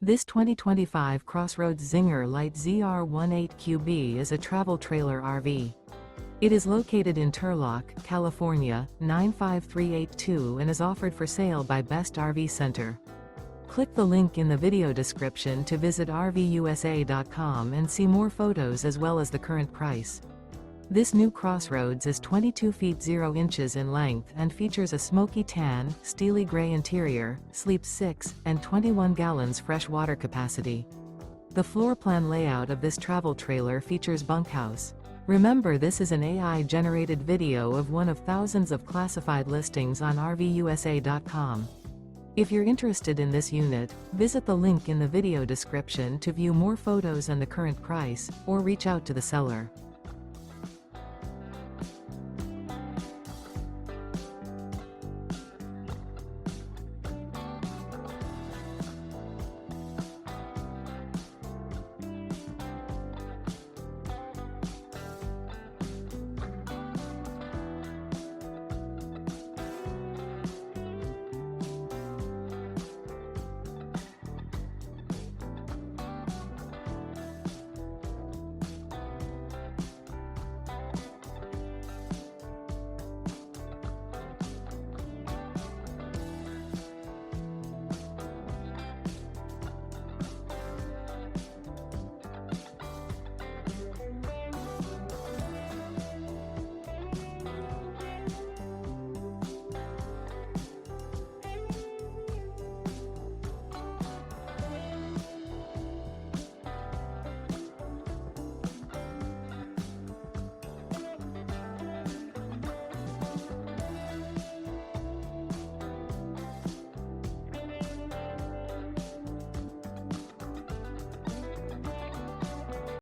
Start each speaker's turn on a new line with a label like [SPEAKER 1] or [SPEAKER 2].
[SPEAKER 1] This 2025 CrossRoads Zinger Lite ZR18QB is a travel trailer RV. It is located in Turlock, California, 95382 and is offered for sale by Best RV Center. Click the link in the video description to visit RVUSA.com and see more photos as well as the current price. This new CrossRoads is 22 feet 0 inches in length and features a Smokey Tan, Steely Grey interior, sleeps 6, and 21 gallons fresh water capacity. The floor plan layout of this travel trailer features Bunkhouse. Remember, this is an AI-generated video of one of thousands of classified listings on RVUSA.com. If you're interested in this unit, visit the link in the video description to view more photos and the current price, or reach out to the seller.